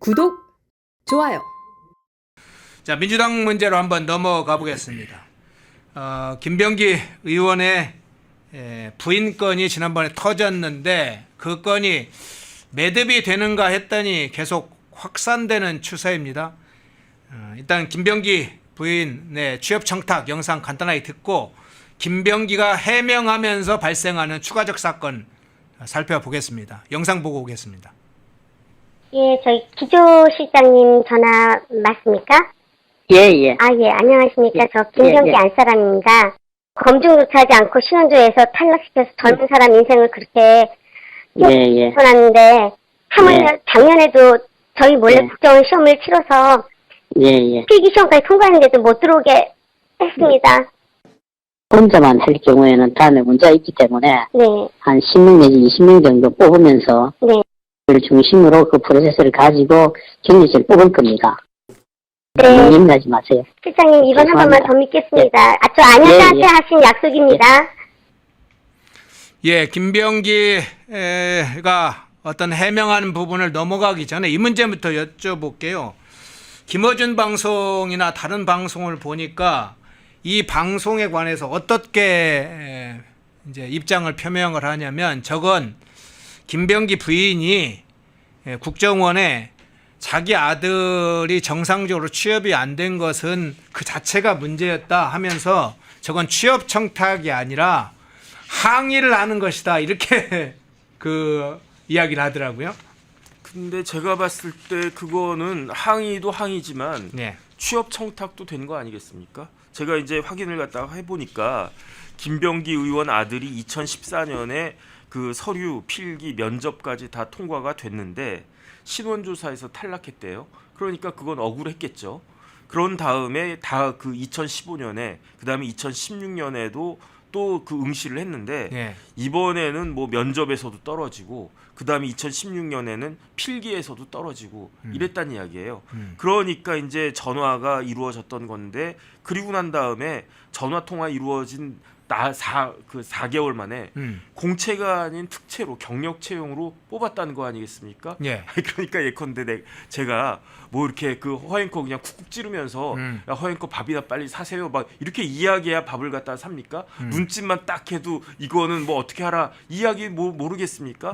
구독, 좋아요. 자, 민주당 문제로 한번 넘어가 보겠습니다. 김병기 의원의 부인 건이 지난번에 터졌는데 그 건이 매듭이 되는가 했더니 계속 확산되는 추세입니다. 일단 김병기 부인의 취업 청탁 영상 간단하게 듣고 김병기가 해명하면서 발생하는 추가적 사건 살펴보겠습니다. 영상 보고 오겠습니다. 예, 저희 기조 실장님 전화 맞습니까? 예, 예. 아, 예, 안녕하십니까. 저 김병기 예, 예. 안사람입니다. 검증조차 하지 않고 신원조에서 탈락시켜서 젊은 사람 인생을 그렇게 예, 예. 해놨는데, 하물며 예. 작년에도 저희 몰래 예. 국정원 시험을 치러서 예, 예. 필기시험까지 통과했는데도 못 들어오게 했습니다. 혼자만 할 경우에는 다음에 문제가 있기 때문에 네, 한 10명 내지 20명 정도 뽑으면서 네. 그를 중심으로 그 프로세스를 가지고 경리실 뽑을 겁니다. 네. 염려하지 마세요. 실장님, 이번 한 번만 더 믿겠습니다. 아, 저 안현자한테 예, 예. 하신 약속입니다. 예, 김병기가 어떤 해명하는 부분을 넘어가기 전에 이 문제부터 여쭤볼게요. 김어준 방송이나 다른 방송을 보니까 이 방송에 관해서 어떻게 이제 입장을 표명을 하냐면 저건 김병기 부인이 국정원에 자기 아들이 정상적으로 취업이 안 된 것은 그 자체가 문제였다 하면서 저건 취업 청탁이 아니라 항의를 하는 것이다 이렇게 그 이야기를 하더라고요. 근데 제가 봤을 때 그거는 항의도 항의지만 네. 취업 청탁도 된 거 아니겠습니까? 제가 이제 확인을 갖다가 해보니까 김병기 의원 아들이 2014년에 그 서류 필기 면접까지 다 통과가 됐는데 신원조사에서 탈락했대요. 그러니까 그건 억울했겠죠. 그런 다음에 다 그 2015년에 그 다음에 2016년에도 또 그 응시를 했는데 네. 이번에는 뭐 면접에서도 떨어지고 그 다음에 2016년에는 필기에서도 떨어지고 이랬단 이야기예요. 그러니까 이제 전화가 이루어졌던 건데 그리고 난 다음에 전화 통화 이루어진 4개월 만에 공채가 아닌 특채로 경력 채용으로 뽑았다는 거 아니겠습니까? 예. 그러니까 예컨대 제가 뭐 이렇게 그 허앵커 그냥 쿡쿡 찌르면서 야 허앵커 밥이나 빨리 사세요 막 이렇게 이야기해야 밥을 갖다 삽니까? 눈짓만 딱 해도 이거는 뭐 어떻게 하라 이야기 뭐 모르겠습니까?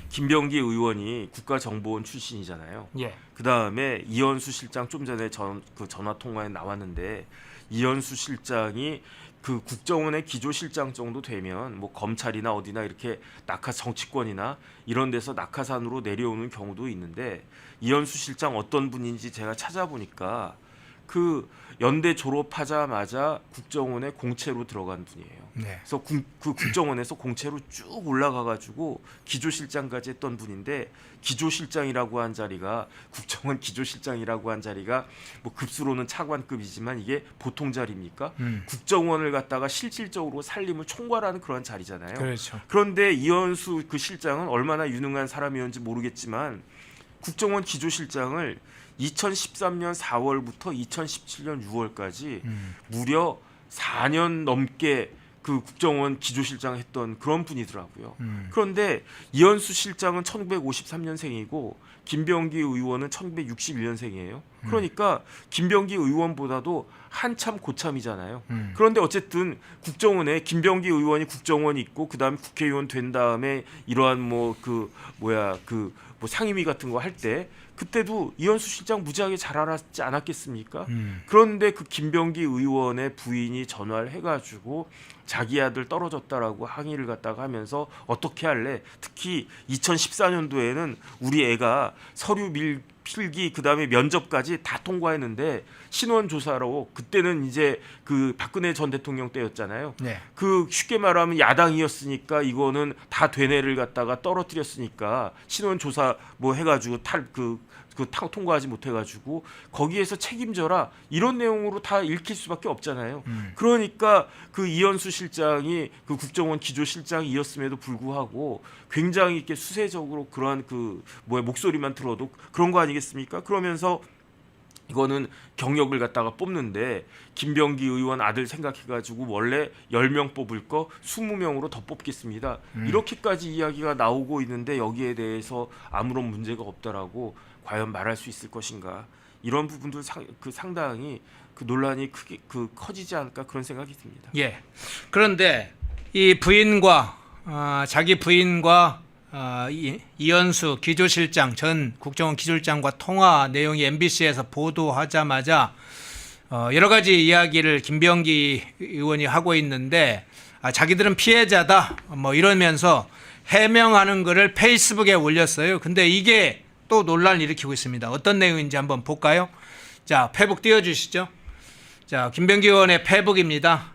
김병기 의원이 국가정보원 출신이잖아요. 예. 그 다음에 이현수 실장 좀 전에 그 전화 통화에 나왔는데 이현수 실장이 그 국정원의 기조실장 정도 되면 뭐 검찰이나 어디나 이렇게 정치권이나 이런 데서 낙하산으로 내려오는 경우도 있는데 이현수 실장 어떤 분인지 제가 찾아보니까 그 연대 졸업하자마자 국정원에 공채로 들어간 분이에요. 네. 그래서 그 국정원에서 공채로 쭉 올라가가지고 기조실장까지 했던 분인데 기조실장이라고 한 자리가 국정원 기조실장이라고 한 자리가 뭐 급수로는 차관급이지만 이게 보통 자리입니까? 국정원을 갖다가 실질적으로 살림을 총괄하는 그런 자리잖아요. 그렇죠. 그런데 이현수 그 실장은 얼마나 유능한 사람이었는지 모르겠지만 국정원 기조실장을 2013년 4월부터 2017년 6월까지 무려 4년 넘게 그 국정원 기조실장 했던 그런 분이더라고요. 그런데 이현수 실장은 1953년생이고 김병기 의원은 1961년생이에요. 그러니까 김병기 의원보다도 한참 고참이잖아요. 그런데 어쨌든 국정원에 김병기 의원이 국정원 있고 그다음에 국회의원 된 다음에 이러한 뭐 상임위 같은 거 할 때 그때도 이현수 실장 무지하게 잘 알았지 않았겠습니까? 그런데 그 김병기 의원의 부인이 전화를 해가지고 자기 아들 떨어졌다라고 항의를 갖다가 하면서 어떻게 할래? 특히 2014년도에는 우리 애가 서류 필기 그다음에 면접까지 다 통과했는데 신원 조사로 그때는 이제 그 박근혜 전 대통령 때였잖아요. 네. 그 쉽게 말하면 야당이었으니까 이거는 다 된 애를 갖다가 떨어뜨렸으니까 신원 조사 뭐 해가지고 통과하지 못해가지고 거기에서 책임져라 이런 내용으로 다 읽힐 수밖에 없잖아요. 그러니까 그 이현수 실장이 그 국정원 기조실장이었음에도 불구하고 굉장히 이렇게 수세적으로 그러한 목소리만 들어도 그런 거 아니겠습니까? 그러면서 이거는 경력을 갖다가 뽑는데 김병기 의원 아들 생각해가지고 원래 10명 뽑을 거 20명으로 더 뽑겠습니다. 이렇게까지 이야기가 나오고 있는데 여기에 대해서 아무런 문제가 없다라고 과연 말할 수 있을 것인가? 이런 부분도 상당히 그 논란이 크게 커지지 않을까 그런 생각이 듭니다. 예. 그런데 이 부인과 자기 부인과 이현수 기조실장 전 국정원 기조실장과 통화 내용이 MBC에서 보도하자마자 여러 가지 이야기를 김병기 의원이 하고 있는데 자기들은 피해자다 뭐 이러면서 해명하는 것을 페이스북에 올렸어요. 근데 이게 또 논란을 일으키고 있습니다. 어떤 내용인지 한번 볼까요? 자, 페북 띄워주시죠. 자, 김병기 의원의 페북입니다.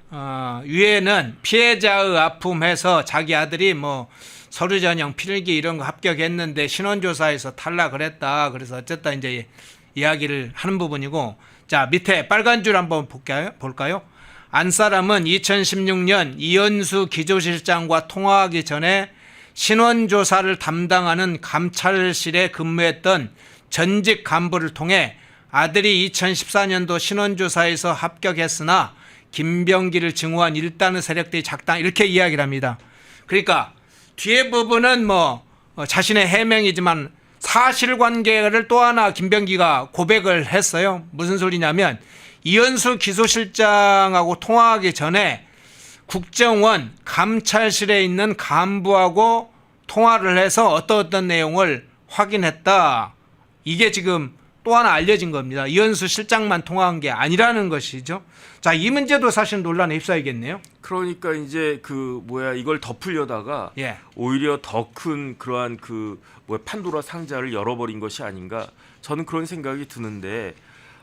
위에는 피해자의 아픔해서 자기 아들이 뭐 서류 전형 필기 이런 거 합격했는데 신원조사에서 탈락을 했다. 그래서 어쨌든 이제 이야기를 하는 부분이고, 자, 밑에 빨간 줄 한번 볼까요? 안 사람은 2016년 이현수 기조실장과 통화하기 전에 신원조사를 담당하는 감찰실에 근무했던 전직 간부를 통해 아들이 2014년도 신원조사에서 합격했으나 김병기를 증오한 일단의 세력들이 작당 이렇게 이야기를 합니다. 그러니까 뒤에 부분은 뭐 자신의 해명이지만 사실관계를 또 하나 김병기가 고백을 했어요. 무슨 소리냐면 이현수 기소실장하고 통화하기 전에 국정원 감찰실에 있는 간부하고 통화를 해서 어떤 내용을 확인했다. 이게 지금 또 하나 알려진 겁니다. 이현수 실장만 통화한 게 아니라는 것이죠. 자, 이 문제도 사실 논란에 휩싸이겠네요. 그러니까 이제 이걸 덮으려다가 예. 오히려 더 큰 그러한 판도라 상자를 열어버린 것이 아닌가 저는 그런 생각이 드는데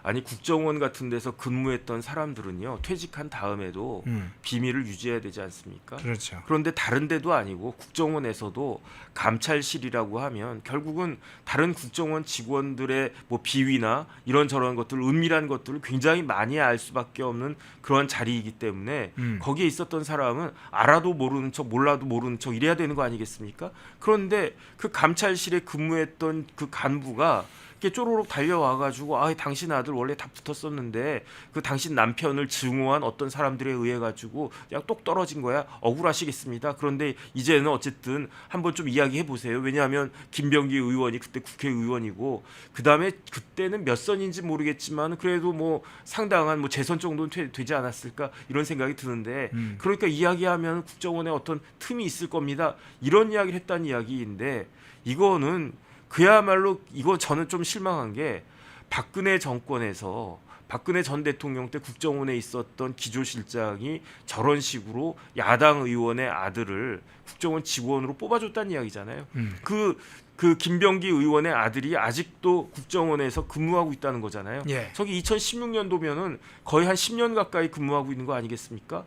아니 국정원 같은 데서 근무했던 사람들은요 퇴직한 다음에도 비밀을 유지해야 되지 않습니까? 그렇죠. 그런데 다른 데도 아니고 국정원에서도 감찰실이라고 하면 결국은 다른 국정원 직원들의 뭐 비위나 이런저런 것들 은밀한 것들을 굉장히 많이 알 수밖에 없는 그런 자리이기 때문에 거기에 있었던 사람은 알아도 모르는 척 몰라도 모르는 척 이래야 되는 거 아니겠습니까? 그런데 그 감찰실에 근무했던 그 간부가 이렇게 쪼로록 달려와가지고 당신 아들 원래 다 붙었었는데 그 당신 남편을 증오한 어떤 사람들에 의해 가지고 그냥 똑 떨어진 거야. 억울하시겠습니다. 그런데 이제는 어쨌든 한번 좀 이야기해 보세요. 왜냐하면 김병기 의원이 그때 국회의원이고 그 다음에 그때는 몇 선인지 모르겠지만 그래도 뭐 상당한 뭐 재선 정도는 되지 않았을까 이런 생각이 드는데 그러니까 이야기하면 국정원에 어떤 틈이 있을 겁니다. 이런 이야기를 했다는 이야기인데 이거는 그야말로 이거 저는 좀 실망한 게 박근혜 정권에서 박근혜 전 대통령 때 국정원에 있었던 기조실장이 저런 식으로 야당 의원의 아들을 국정원 직원으로 뽑아줬다는 이야기잖아요. 그 김병기 의원의 아들이 아직도 국정원에서 근무하고 있다는 거잖아요. 예. 저기 2016년도면은 거의 한 10년 가까이 근무하고 있는 거 아니겠습니까?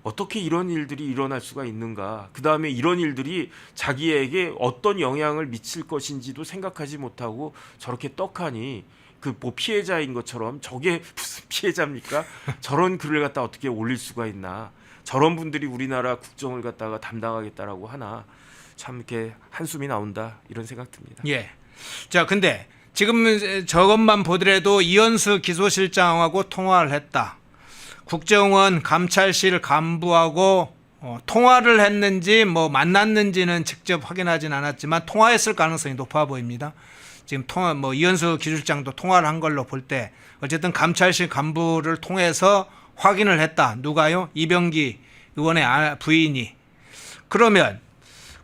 어떻게 이런 일들이 일어날 수가 있는가? 그 다음에 이런 일들이 자기에게 어떤 영향을 미칠 것인지도 생각하지 못하고 저렇게 떡하니 뭐 피해자인 것처럼 저게 무슨 피해자입니까? 저런 글을 갖다 어떻게 올릴 수가 있나? 저런 분들이 우리나라 국정을 갖다가 담당하겠다라고 하나? 참 이렇게 한숨이 나온다 이런 생각 듭니다. 예. 자, 근데 지금 저것만 보더라도 이현수 기소실장하고 통화를 했다. 국정원 감찰실 간부하고 통화를 했는지 뭐 만났는지는 직접 확인하진 않았지만 통화했을 가능성이 높아 보입니다. 지금 이현수 기술장도 통화를 한 걸로 볼 때 어쨌든 감찰실 간부를 통해서 확인을 했다. 누가요? 이병기 의원의 부인이. 그러면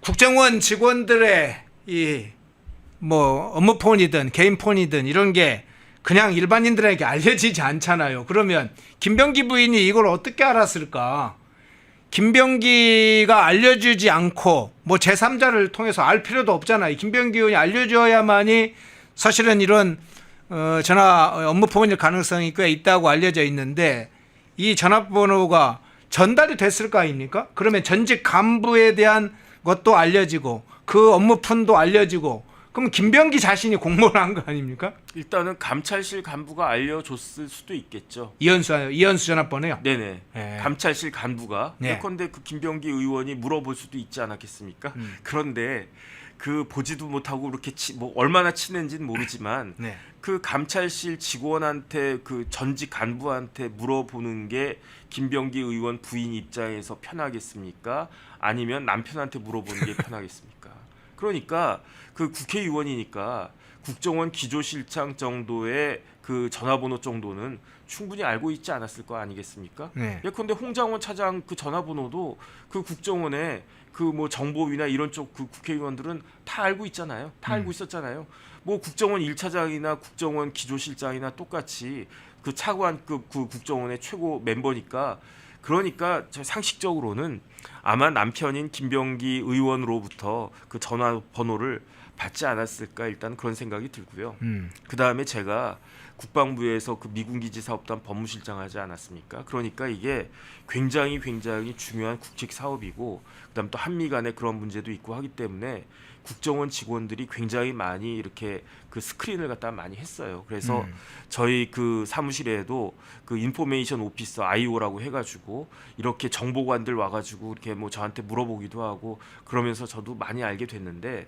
국정원 직원들의 이 뭐 업무 폰이든 개인 폰이든 이런 게 그냥 일반인들에게 알려지지 않잖아요. 그러면 김병기 부인이 이걸 어떻게 알았을까? 김병기가 알려주지 않고 뭐 제3자를 통해서 알 필요도 없잖아요. 김병기 의원이 알려줘야만이 사실은 이런 전화 업무 포인일 가능성이 꽤 있다고 알려져 있는데 이 전화번호가 전달이 됐을 거 아닙니까? 그러면 전직 간부에 대한 것도 알려지고 그 업무 푼도 알려지고 그럼 김병기 자신이 공모를 한 거 아닙니까? 일단은 감찰실 간부가 알려줬을 수도 있겠죠. 이현수 전화번호요? 네네. 네. 감찰실 간부가. 네. 그런데 그 김병기 의원이 물어볼 수도 있지 않았겠습니까? 그런데 그 보지도 못하고 이렇게 뭐 얼마나 친한지는 모르지만 네. 그 감찰실 직원한테 그 전직 간부한테 물어보는 게 김병기 의원 부인 입장에서 편하겠습니까? 아니면 남편한테 물어보는 게 편하겠습니까? 그러니까 그 국회의원이니까 국정원 기조실장 정도의 그 전화번호 정도는 충분히 알고 있지 않았을 거 아니겠습니까? 네. 예컨대 홍장원 차장 그 전화번호도 그 국정원에 그 뭐 정보위나 이런 쪽 그 국회의원들은 다 알고 있잖아요. 다 알고 있었잖아요. 뭐 국정원 1차장이나 국정원 기조실장이나 똑같이 그 차관급 그 국정원의 최고 멤버니까 그러니까 저 상식적으로는 아마 남편인 김병기 의원으로부터 그 전화번호를 받지 않았을까 일단 그런 생각이 들고요. 그 다음에 제가 국방부에서 그 미군기지 사업단 법무실장 하지 않았습니까? 그러니까 이게 굉장히 중요한 국책 사업이고 그다음 또 한미 간에 그런 문제도 있고 하기 때문에 국정원 직원들이 굉장히 많이 이렇게 그 스크린을 갖다 많이 했어요. 그래서 저희 그 사무실에도 그 인포메이션 오피서 IO라고 해가지고 이렇게 정보관들 와가지고 이렇게 뭐 저한테 물어보기도 하고 그러면서 저도 많이 알게 됐는데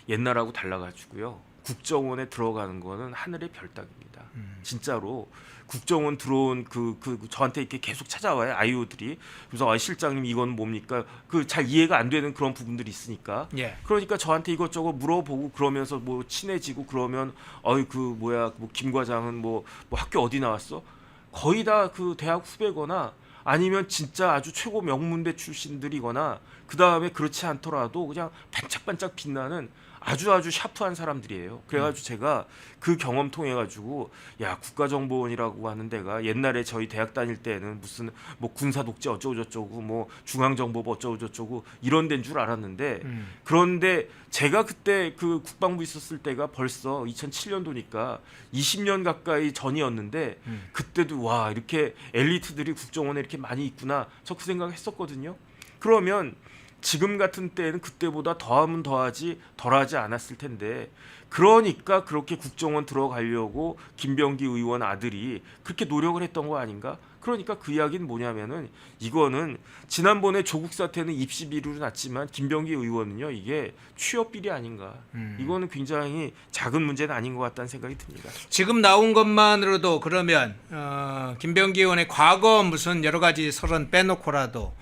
옛날하고 달라가지고요. 국정원에 들어가는 거는 하늘의 별 따기입니다. 진짜로 국정원 들어온 그 저한테 이렇게 계속 찾아와요 아이오들이. 그래서 실장님 이건 뭡니까? 그 잘 이해가 안 되는 그런 부분들이 있으니까. 예. 그러니까 저한테 이것저것 물어보고 그러면서 뭐 친해지고 그러면 어이 그 뭐야 뭐 김 과장은 뭐 학교 어디 나왔어? 거의 다 그 대학 후배거나 아니면 진짜 아주 최고 명문대 출신들이거나 그 다음에 그렇지 않더라도 그냥 반짝반짝 빛나는 아주 샤프한 사람들이에요. 그래가지고 제가 그 경험 통해 가지고 야 국가정보원이라고 하는 데가 옛날에 저희 대학 다닐 때는 무슨 뭐 군사 독재 어쩌고 저쩌고 뭐 중앙정보부 어쩌고 저쩌고 이런 데인 줄 알았는데 그런데 제가 그때 그 국방부 있었을 때가 벌써 2007년도니까 20년 가까이 전이었는데 그때도 와 이렇게 엘리트들이 국정원에 이렇게 많이 있구나 저 그 생각했었거든요. 그러면 지금 같은 때는 그때보다 더하면 더하지 덜하지 않았을 텐데 그러니까 그렇게 국정원 들어가려고 김병기 의원 아들이 그렇게 노력을 했던 거 아닌가? 그러니까 그 이야기는 뭐냐면은 이거는 지난번에 조국 사태는 입시 비리로 났지만 김병기 의원은요 이게 취업 비리 아닌가? 이거는 굉장히 작은 문제는 아닌 것 같다는 생각이 듭니다. 지금 나온 것만으로도 그러면 김병기 의원의 과거 무슨 여러 가지 설은 빼놓고라도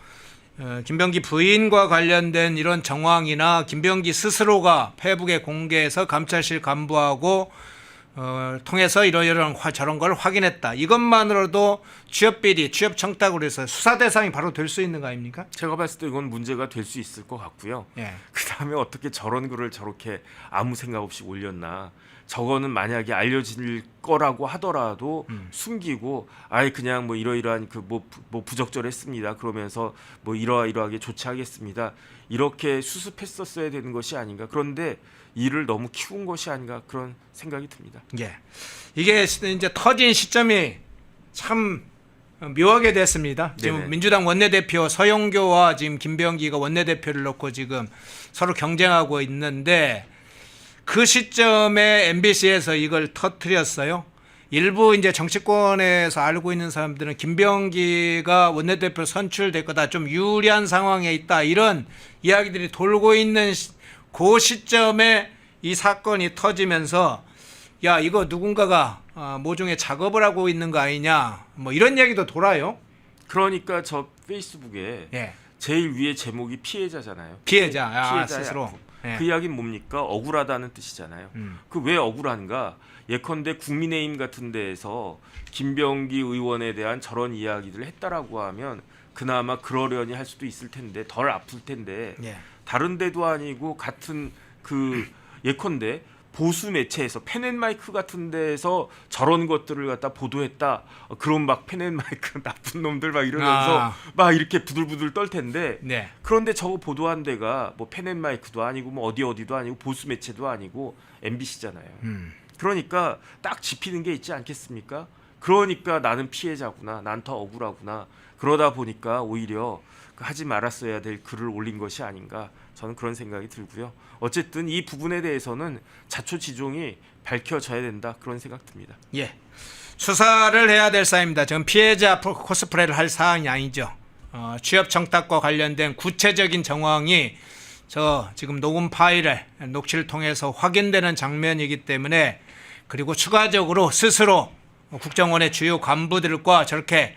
김병기 부인과 관련된 이런 정황이나 김병기 스스로가 페북에 공개해서 감찰실 간부하고 통해서 이러이러한 저런 걸 확인했다. 이것만으로도 취업비리, 취업 청탁으로 해서 수사 대상이 바로 될 수 있는 거 아닙니까? 제가 봤을 때 이건 문제가 될 수 있을 것 같고요. 예. 그 다음에 어떻게 저런 글을 저렇게 아무 생각 없이 올렸나. 저거는 만약에 알려질 거라고 하더라도 숨기고 아예 그냥 뭐 이러이러한 그 뭐 부적절했습니다. 그러면서 뭐 이러이러하게 조치하겠습니다. 이렇게 수습했었어야 되는 것이 아닌가. 그런데 일을 너무 키운 것이 아닌가 그런 생각이 듭니다. 예. 이게 이제 터진 시점이 참 묘하게 됐습니다. 지금 네네. 민주당 원내대표 서영교와 지금 김병기가 원내대표를 놓고 지금 서로 경쟁하고 있는데 그 시점에 MBC에서 이걸 터뜨렸어요. 일부 이제 정치권에서 알고 있는 사람들은 김병기가 원내대표 선출될 거다, 좀 유리한 상황에 있다 이런 이야기들이 돌고 있는 그 시점에 이 사건이 터지면서 야 이거 누군가가 모종의 작업을 하고 있는 거 아니냐 뭐 이런 얘기도 돌아요. 그러니까 저 페이스북에 예. 제일 위에 제목이 피해자잖아요. 피해자 피해자의 스스로. 아픔. 예. 그 이야기는 뭡니까? 억울하다는 뜻이잖아요. 그 왜 억울한가? 예컨대 국민의힘 같은 데에서 김병기 의원에 대한 저런 이야기들을 했다라고 하면 그나마 그러려니 할 수도 있을 텐데 덜 아플 텐데 예. 다른 데도 아니고 같은 그 예컨대 보수 매체에서 펜앤마이크 같은 데에서 저런 것들을 갖다 보도했다. 그럼 막 펜앤마이크 나쁜 놈들 막 이러면서 막 이렇게 부들부들 떨 텐데 네. 그런데 저거 보도한 데가 뭐 펜앤마이크도 아니고 뭐 어디도 아니고 보수 매체도 아니고 MBC잖아요. 그러니까 딱 짚히는 게 있지 않겠습니까? 그러니까 나는 피해자구나. 난 더 억울하구나. 그러다 보니까 오히려 하지 말았어야 될 글을 올린 것이 아닌가. 저는 그런 생각이 들고요. 어쨌든 이 부분에 대해서는 자초지종이 밝혀져야 된다. 그런 생각 듭니다. 예. 수사를 해야 될 사안입니다. 지금 피해자 코스프레를 할 사안이 아니죠. 취업 청탁과 관련된 구체적인 정황이 저 지금 녹음 파일을 녹취를 통해서 확인되는 장면이기 때문에, 그리고 추가적으로 스스로 국정원의 주요 간부들과 저렇게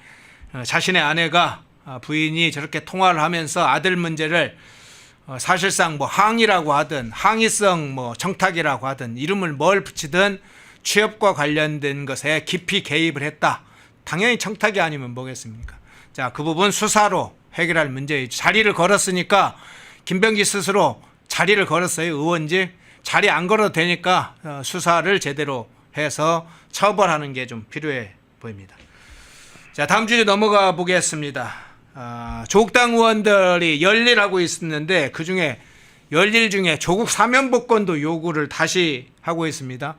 자신의 아내가 부인이 저렇게 통화를 하면서 아들 문제를 사실상 뭐 항의라고 하든 항의성 뭐 청탁이라고 하든 이름을 뭘 붙이든 취업과 관련된 것에 깊이 개입을 했다. 당연히 청탁이 아니면 뭐겠습니까? 자, 그 부분 수사로 해결할 문제이죠. 자리를 걸었으니까 김병기 스스로 자리를 걸었어요. 의원직. 자리 안 걸어도 되니까 수사를 제대로 해서 처벌하는 게 좀 필요해 보입니다. 자, 다음 주제 넘어가 보겠습니다. 조국 당 의원들이 열일하고 있었는데 그중에 열일 중에 조국 사면복권도 요구를 다시 하고 있습니다.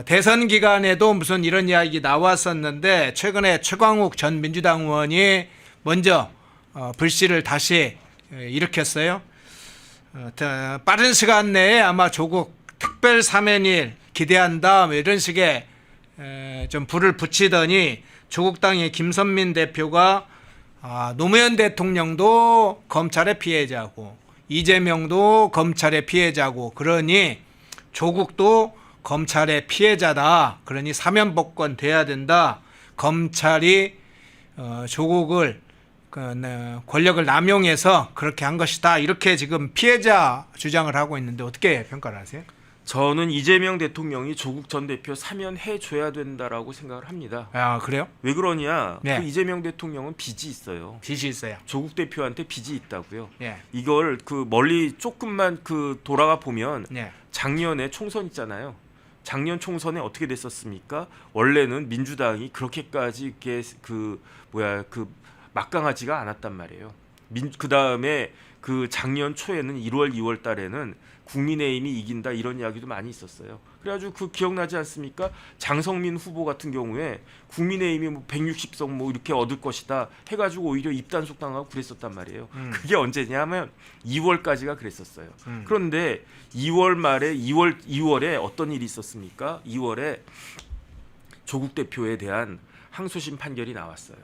대선 기간에도 무슨 이런 이야기 나왔었는데 최근에 최광욱 전 민주당 의원이 먼저 불씨를 다시 일으켰어요. 빠른 시간 내에 아마 조국 특별 사면일 기대한다 뭐 이런 식의 좀 불을 붙이더니 조국당의 김선민 대표가 노무현 대통령도 검찰의 피해자고 이재명도 검찰의 피해자고 그러니 조국도 검찰의 피해자다. 그러니 사면복권 돼야 된다. 검찰이 조국을 권력을 남용해서 그렇게 한 것이다. 이렇게 지금 피해자 주장을 하고 있는데 어떻게 평가를 하세요? 저는 이재명 대통령이 조국 전 대표 사면해 줘야 된다라고 생각을 합니다. 아, 그래요? 왜 그러냐? 네. 그 이재명 대통령은 빚이 있어요. 빚이 있어요. 조국 대표한테 빚이 있다고요. 예. 이걸 그 멀리 조금만 그 돌아가 보면 네. 작년에 총선 있잖아요. 작년 총선에 어떻게 됐었습니까? 원래는 민주당이 그렇게까지 이렇게 그 막강하지가 않았단 말이에요. 그 다음에 그 작년 초에는 1월, 2월 달에는 국민의힘이 이긴다 이런 이야기도 많이 있었어요. 그래가지고 그 기억나지 않습니까? 장성민 후보 같은 경우에 국민의힘이 뭐 160석 뭐 이렇게 얻을 것이다 해가지고 오히려 입단속 당하고 그랬었단 말이에요. 그게 언제냐면 2월까지가 그랬었어요. 그런데 2월 말에 2월에 어떤 일이 있었습니까? 2월에 조국 대표에 대한 항소심 판결이 나왔어요.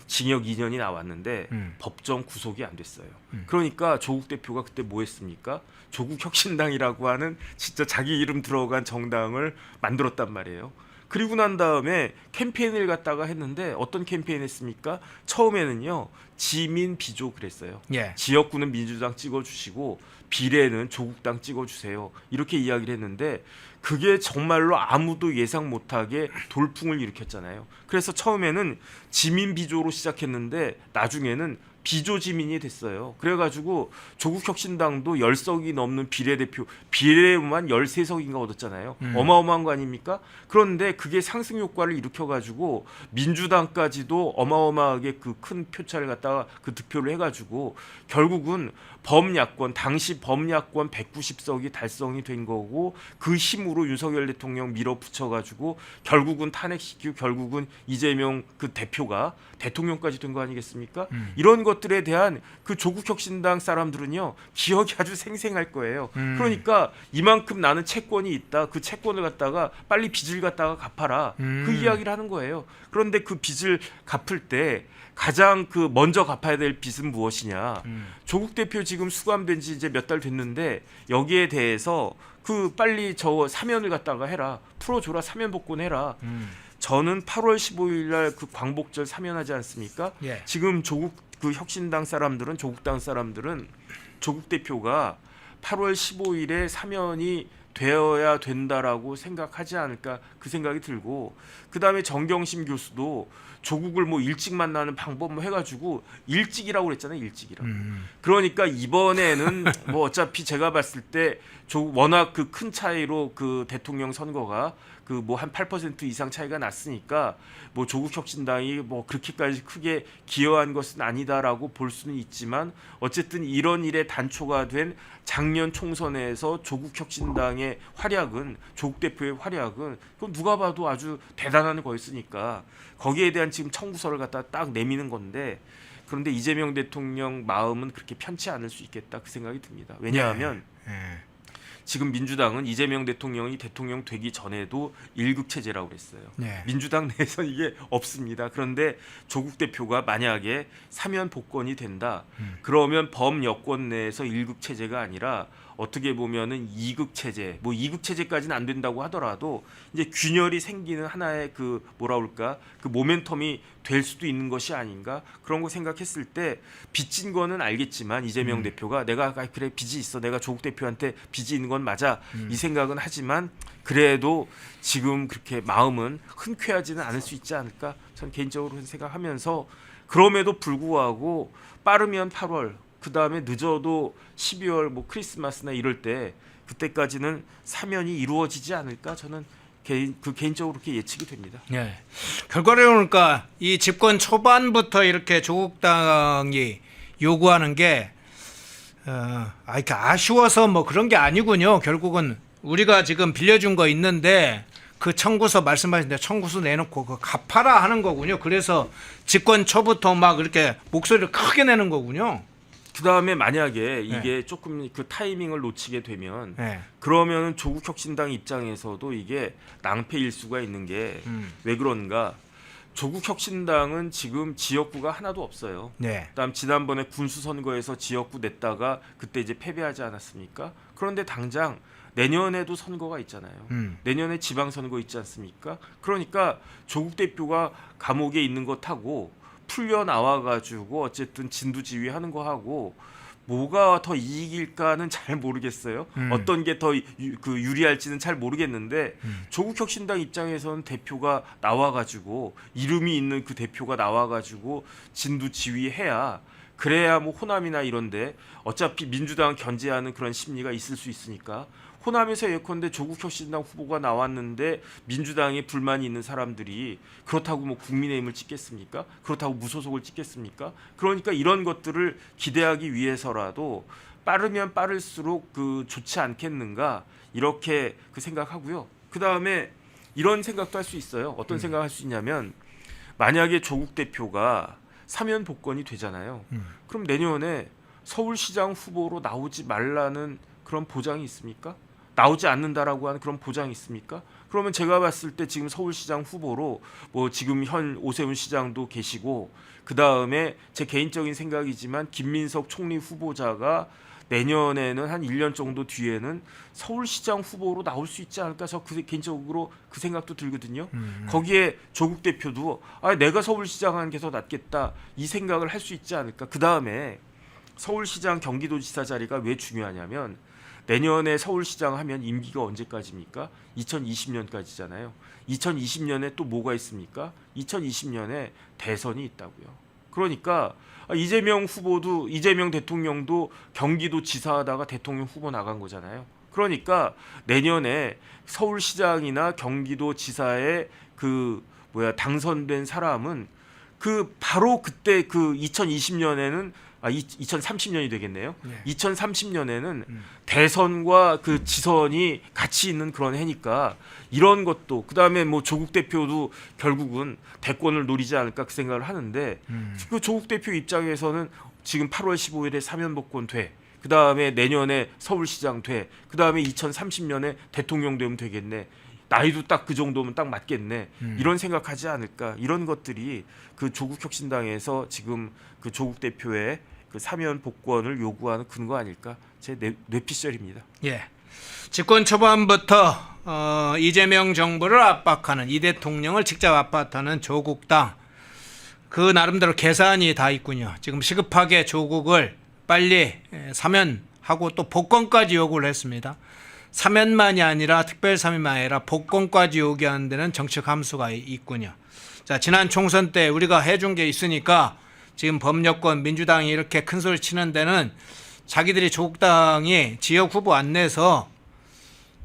징역 2년이 나왔는데 법정 구속이 안 됐어요. 그러니까 조국 대표가 그때 뭐 했습니까? 조국 혁신당이라고 하는 진짜 자기 이름 들어간 정당을 만들었단 말이에요. 그리고 난 다음에 캠페인을 갖다가 했는데 어떤 캠페인 했습니까? 처음에는요. 지민 비조 그랬어요. 예. 지역구는 민주당 찍어주시고 비례는 조국당 찍어주세요. 이렇게 이야기를 했는데 그게 정말로 아무도 예상 못하게 돌풍을 일으켰잖아요. 그래서 처음에는 지민 비조로 시작했는데 나중에는 비조 지민이 됐어요. 그래가지고 조국혁신당도 10석이 넘는 비례대표, 비례만 13석인가 얻었잖아요. 어마어마한 거 아닙니까? 그런데 그게 상승 효과를 일으켜가지고 민주당까지도 어마어마하게 그 큰 표차를 갖다가 그 득표를 해가지고 결국은 범야권, 당시 범야권 190석이 달성이 된 거고 그 힘으로 윤석열 대통령 밀어붙여가지고 결국은 탄핵시키고 결국은 이재명 그 대표가 대통령까지 된 거 아니겠습니까? 이런 것들에 대한 그 조국혁신당 사람들은요 기억이 아주 생생할 거예요. 그러니까 이만큼 나는 채권이 있다. 그 채권을 갖다가 빨리 빚을 갖다가 갚아라. 그 이야기를 하는 거예요. 그런데 그 빚을 갚을 때 가장 그 먼저 갚아야 될 빚은 무엇이냐? 조국 대표 지금 수감된 지 이제 몇 달 됐는데 여기에 대해서 그 빨리 저 사면을 갖다가 해라. 풀어줘라. 사면 복권해라. 저는 8월 15일 날 그 광복절 사면하지 않습니까? 예. 지금 조국 그 혁신당 사람들은 조국당 사람들은 조국 대표가 8월 15일에 사면이 되어야 된다라고 생각하지 않을까 그 생각이 들고 그다음에 정경심 교수도 조국을 뭐 일찍 만나는 방법 뭐 해가지고 일찍이라고 그랬잖아요. 일찍이라고. 그러니까 이번에는 뭐 어차피 제가 봤을 때 워낙 그 큰 차이로 그 대통령 선거가 그 뭐 한 8% 이상 차이가 났으니까 뭐 조국 혁신당이 뭐 그렇게까지 크게 기여한 것은 아니다라고 볼 수는 있지만 어쨌든 이런 일에 단초가 된 작년 총선에서 조국 혁신당의 활약은 조국 대표의 활약은 그건 누가 봐도 아주 대단한 거였으니까 거기에 대한 지금 청구서를 갖다 딱 내미는 건데 그런데 이재명 대통령 마음은 그렇게 편치 않을 수 있겠다 그 생각이 듭니다. 왜냐하면 지금 민주당은 이재명 대통령이 대통령 되기 전에도 일극 체제라고 그랬어요. 네. 민주당 내에서는 이게 없습니다. 그런데 조국 대표가 만약에 사면 복권이 된다. 그러면 범여권 내에서 일극 체제가 아니라 어떻게 보면은 이극 체제, 뭐 이극 체제까지는 안 된다고 하더라도 이제 균열이 생기는 하나의 그 뭐라 그럴까 그 모멘텀이 될 수도 있는 것이 아닌가 그런 거 생각했을 때 빚진 거는 알겠지만 이재명 대표가 내가 그래 빚이 있어 내가 조국 대표한테 빚이 있는 건 맞아 이 생각은 하지만 그래도 지금 그렇게 마음은 흔쾌하지는 않을 수 있지 않을까 전 개인적으로 생각하면서 그럼에도 불구하고 빠르면 8월 그 다음에 늦어도 12월 뭐 크리스마스나 이럴 때 그때까지는 사면이 이루어지지 않을까 저는 개인적으로 그렇게 예측이 됩니다. 네. 결과를 보니까 이 집권 초반부터 이렇게 조국 당이 요구하는 게 이렇게 아쉬워서 뭐 그런 게 아니군요. 결국은 우리가 지금 빌려준 거 있는데 그 청구서 말씀하신 대 청구서 내놓고 그 갚아라 하는 거군요. 그래서 집권 초부터 막 이렇게 목소리를 크게 내는 거군요. 그 다음에 만약에 이게 조금 그 타이밍을 놓치게 되면 네. 그러면 조국 혁신당 입장에서도 이게 낭패일 수가 있는 게 왜 그런가? 조국 혁신당은 지금 지역구가 하나도 없어요. 네. 그다음 지난번에 군수 선거에서 지역구 냈다가 그때 이제 패배하지 않았습니까? 그런데 당장 내년에도 선거가 있잖아요. 내년에 지방선거 있지 않습니까? 그러니까 조국 대표가 감옥에 있는 것하고 풀려 나와가지고 어쨌든 진두지휘하는 거 하고 뭐가 더 이익일까는 잘 모르겠어요. 어떤 게 더 유리할지는 잘 모르겠는데 조국 혁신당 입장에서는 대표가 나와가지고 이름이 있는 그 대표가 나와가지고 진두지휘해야 그래야 뭐 호남이나 이런데 어차피 민주당 견제하는 그런 심리가 있을 수 있으니까 호남에서 예컨대 조국 혁신당 후보가 나왔는데 민주당에 불만이 있는 사람들이 그렇다고 뭐 국민의힘을 찍겠습니까? 그렇다고 무소속을 찍겠습니까? 그러니까 이런 것들을 기대하기 위해서라도 빠르면 빠를수록 그 좋지 않겠는가 이렇게 그 생각하고요. 그 다음에 이런 생각도 할 수 있어요. 어떤 생각할 수 있냐면 만약에 조국 대표가 사면 복권이 되잖아요. 그럼 내년에 서울시장 후보로 나오지 말라는 그런 보장이 있습니까? 나오지 않는다라고 하는 그런 보장이 있습니까? 그러면 제가 봤을 때 지금 서울시장 후보로 뭐 지금 현 오세훈 시장도 계시고 그 다음에 제 개인적인 생각이지만 김민석 총리 후보자가 내년에는 한 1년 정도 뒤에는 서울시장 후보로 나올 수 있지 않을까 저 개인적으로 그 생각도 들거든요. 거기에 조국 대표도 내가 서울시장 하는 게 더 낫겠다 이 생각을 할 수 있지 않을까. 그 다음에 서울시장 경기도지사 자리가 왜 중요하냐면 내년에 서울시장 하면 임기가 언제까지입니까? 2020년까지잖아요. 2020년에 또 뭐가 있습니까? 2020년에 대선이 있다고요. 그러니까 이재명 대통령도 경기도 지사하다가 대통령 후보 나간 거잖아요. 그러니까 내년에 서울시장이나 경기도 지사에 당선된 사람은 바로 그때 2020년에는 2030년이 되겠네요. 네. 2030년에는 대선과 그 지선이 같이 있는 그런 해니까 이런 것도 그다음에 뭐 조국 대표도 결국은 대권을 노리지 않을까 그 생각을 하는데 그 조국 대표 입장에서는 지금 8월 15일에 사면복권 돼. 그다음에 내년에 서울시장 돼. 그다음에 2030년에 대통령 되면 되겠네. 나이도 딱 그 정도면 딱 맞겠네. 이런 생각하지 않을까. 이런 것들이 그 조국 혁신당에서 지금 그 조국 대표의 그 사면 복권을 요구하는 근거 아닐까. 제 뇌피셜입니다. 예. 집권 초반부터 이재명 정부를 압박하는 이 대통령을 직접 압박하는 조국당 그 나름대로 계산이 다 있군요. 지금 시급하게 조국을 빨리 사면하고 또 복권까지 요구를 했습니다. 사면만이 아니라 특별사면만이 아니라 복권까지 요구하는 데는 정책 함수가 있군요. 자, 지난 총선 때 우리가 해준 게 있으니까 지금 범여권 민주당이 이렇게 큰 소리 치는 데는 자기들이 조국당이 지역 후보 안 내서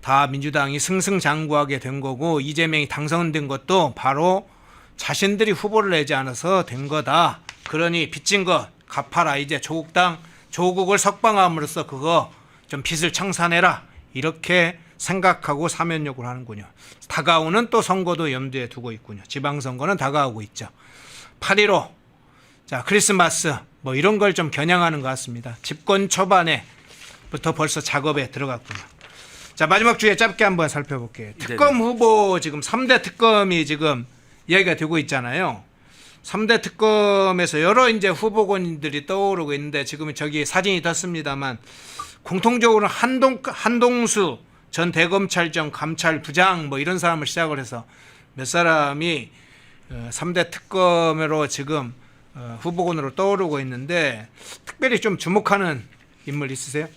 다 민주당이 승승장구하게 된 거고 이재명이 당선된 것도 바로 자신들이 후보를 내지 않아서 된 거다. 그러니 빚진 거 갚아라. 이제 조국을 석방함으로써 그거 좀 빚을 청산해라. 이렇게 생각하고 사면 요구를 하는군요. 다가오는 또 선거도 염두에 두고 있군요. 지방선거는 다가오고 있죠. 8.15 자 크리스마스 뭐 이런 걸 좀 겨냥하는 것 같습니다. 집권 초반에부터 벌써 작업에 들어갔군요. 자, 마지막 주에 짧게 한번 살펴볼게요. 특검 후보 지금 3대 특검이 지금 이야기가 되고 있잖아요. 3대 특검에서 여러 이제 후보군들이 떠오르고 있는데 지금 저기 사진이 떴습니다만 공통적으로 한동수 전 대검찰청 감찰부장 뭐 이런 사람을 시작을 해서 몇 사람이 3대 특검으로 지금 후보군으로 떠오르고 있는데 특별히 좀 주목하는 인물 있으세요?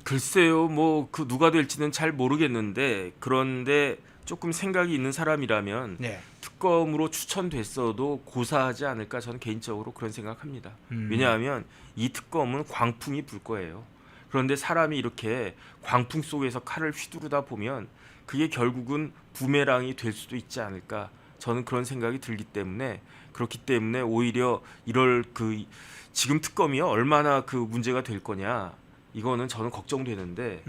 글쎄요, 뭐 그 누가 될지는 잘 모르겠는데 그런데 조금 생각이 있는 사람이라면 네. 특검으로 추천됐어도 고사하지 않을까 저는 개인적으로 그런 생각합니다. 왜냐하면 이 특검은 광풍이 불 거예요. 그런데 사람이 이렇게 광풍 속에서 칼을 휘두르다 보면 그게 결국은 부메랑이 될 수도 있지 않을까 저는 그런 생각이 들기 때문에 그렇기 때문에 오히려 이럴 그 지금 특검이요 얼마나 그 문제가 될 거냐 이거는 저는 걱정되는데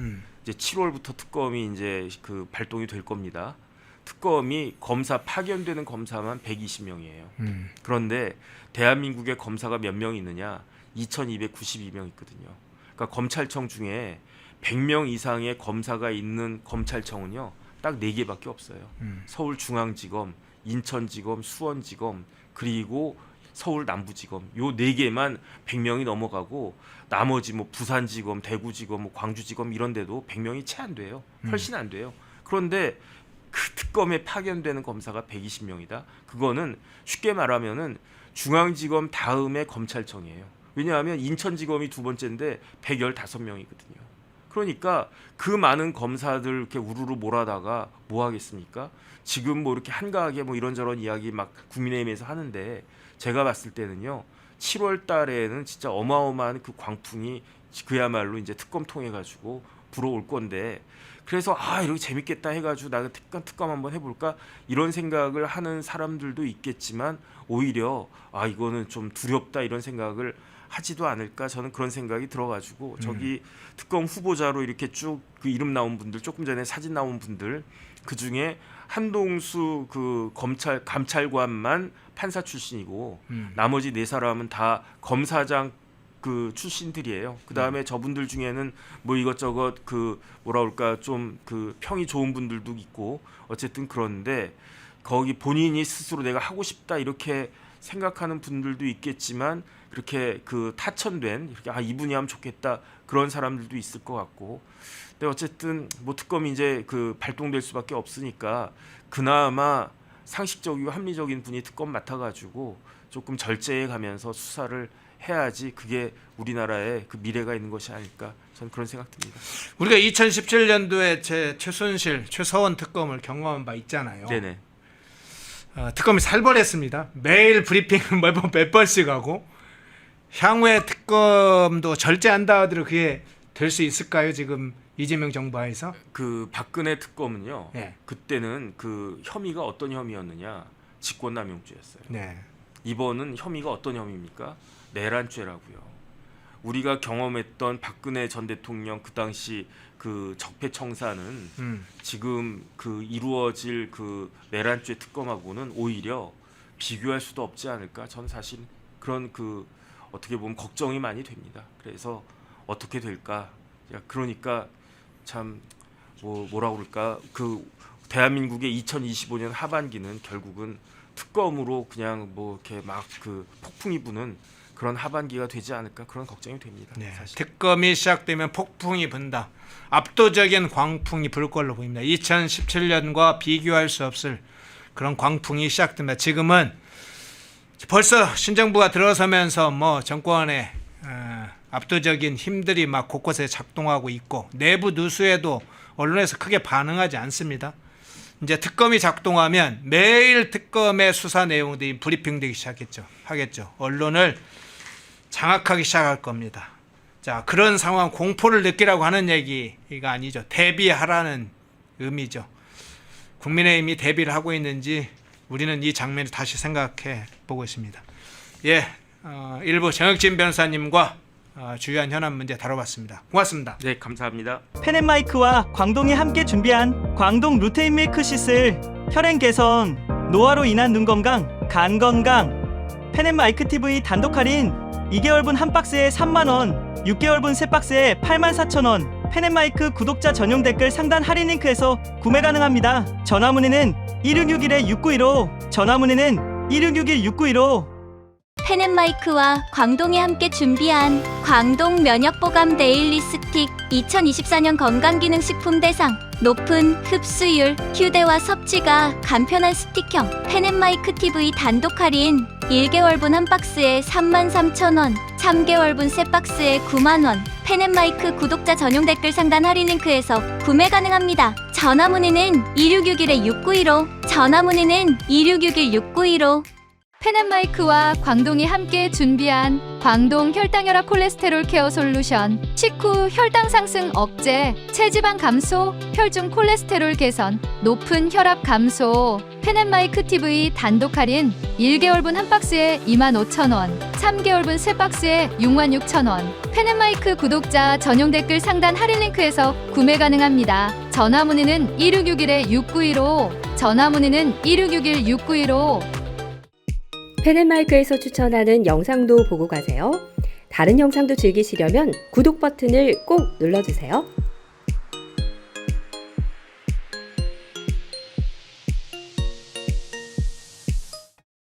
이제 7월부터 특검이 이제 그 발동이 될 겁니다. 특검이 검사 파견되는 검사만 120명이에요. 그런데 대한민국의 검사가 몇 명 있느냐? 2,292명 있거든요. 그러니까 검찰청 중에 100명 이상의 검사가 있는 검찰청은요. 딱 4개밖에 없어요. 서울중앙지검, 인천지검, 수원지검, 그리고 서울 남부지검 요 4개만 100명이 넘어가고 나머지 뭐 부산지검, 대구지검, 뭐 광주지검 이런 데도 100명이 채 안 돼요. 훨씬 안 돼요. 그런데 그 특검에 파견되는 검사가 120명이다. 그거는 쉽게 말하면은 중앙지검 다음에 검찰청이에요. 왜냐하면 인천지검이 두 번째인데 115명이거든요. 그러니까 그 많은 검사들 이렇게 우르르 몰아다가 뭐 하겠습니까? 지금 뭐 이렇게 한가하게 뭐 이런저런 이야기 막 국민의힘에서 하는데 제가 봤을 때는요. 7월 달에는 진짜 어마어마한 그 광풍이 그야말로 이제 특검 통해 가지고 불어올 건데 그래서 이렇게 재밌겠다 해가지고 나는 특검 한번 해볼까 이런 생각을 하는 사람들도 있겠지만 오히려 이거는 좀 두렵다 이런 생각을 하지도 않을까 저는 그런 생각이 들어가지고 저기 특검 후보자로 이렇게 쭉 그 이름 나온 분들 조금 전에 사진 나온 분들 그 중에 한동수 그 감찰관만 판사 출신이고 나머지 4사람은 다 검사장 그 출신들이에요. 그 다음에 저분들 중에는 뭐 이것저것 그 뭐라 그럴까 좀 그 평이 좋은 분들도 있고 어쨌든 그런데 거기 본인이 스스로 내가 하고 싶다 이렇게 생각하는 분들도 있겠지만 그렇게 그 타천된 이렇게 이분이 하면 좋겠다 그런 사람들도 있을 것 같고 근데 어쨌든 뭐 특검이 이제 그 발동될 수밖에 없으니까 그나마 상식적이고 합리적인 분이 특검 맡아가지고 조금 절제해 가면서 수사를 해야지 그게 우리나라의 그 미래가 있는 것이 아닐까 저는 그런 생각 듭니다. 우리가 2017년도에 최서원 특검을 경험한 바 있잖아요. 네네. 특검이 살벌했습니다. 매일 브리핑 몇 번씩 하고 향후에 특검도 절제한다 하더라도 그게 될 수 있을까요? 지금 이재명 정부 하에서? 그 박근혜 특검은요. 네. 그때는 그 혐의가 어떤 혐의였느냐? 직권남용죄였어요. 네. 이번은 혐의가 어떤 혐의입니까? 내란죄라고요. 우리가 경험했던 박근혜 전 대통령 그 당시 그 적폐청사는 지금 그 이루어질 그 내란죄 특검하고는 오히려 비교할 수도 없지 않을까? 저는 사실 그런 그 어떻게 보면 걱정이 많이 됩니다. 그래서 어떻게 될까? 그러니까 참 뭐라 그럴까? 그 대한민국의 2025년 하반기는 결국은 특검으로 그냥 뭐 이렇게 막 그 폭풍이 부는 그런 하반기가 되지 않을까 그런 걱정이 됩니다. 네. 사실. 특검이 시작되면 폭풍이 분다. 압도적인 광풍이 불 걸로 보입니다. 2017년과 비교할 수 없을 그런 광풍이 시작됩니다. 지금은 벌써 신정부가 들어서면서 뭐 정권의 압도적인 힘들이 막 곳곳에 작동하고 있고 내부 누수에도 언론에서 크게 반응하지 않습니다. 이제 특검이 작동하면 매일 특검의 수사 내용들이 브리핑되기 하겠죠. 언론을 장악하기 시작할 겁니다. 자, 그런 상황 공포를 느끼라고 하는 얘기가 아니죠. 대비하라는 의미죠. 국민의힘이 대비를 하고 있는지 우리는 이 장면을 다시 생각해 보고 있습니다. 일부 정혁진 변호사님과 주요한 현안 문제 다뤄봤습니다. 고맙습니다. 네, 감사합니다. 펜앤마이크와 광동이 함께 준비한 광동 루테인 밀크시슬 혈행 개선, 노화로 인한 눈 건강, 간 건강. 펜앤마이크 TV 단독 할인 2개월분 한 박스에 3만 원, 6개월분 세 박스에 84,000원. 펜앤마이크 구독자 전용 댓글 상단 할인 링크에서 구매 가능합니다. 전화 문의는 1661-6915, 전화 문의는 1661-6915. 펜앤마이크와 광동이 함께 준비한 광동 면역보감 데일리 스틱 2024년 건강기능식품 대상 높은 흡수율, 휴대와 섭취가 간편한 스틱형 펜앤마이크 TV 단독 할인 1개월분 한 박스에 33,000원, 3개월분 세 박스에 9만원, 펜앤마이크 구독자 전용 댓글 상단 할인 링크에서 구매 가능합니다. 전화 문의는 2661-6915, 전화 문의는 2661-6915. 펜앤마이크와 광동이 함께 준비한 광동 혈당혈압 콜레스테롤 케어 솔루션 식후 혈당 상승 억제, 체지방 감소, 혈중 콜레스테롤 개선, 높은 혈압 감소 펜앤마이크 TV 단독 할인 1개월분 한 박스에 25,000원, 3개월분 세 박스에 66,000원. 펜앤마이크 구독자 전용 댓글 상단 할인 링크에서 구매 가능합니다. 전화 문의는 1661-6915, 전화 문의는 1661-6915. 펜앤마이크에서 추천하는 영상도 보고 가세요. 다른 영상도 즐기시려면 구독 버튼을 꼭 눌러주세요.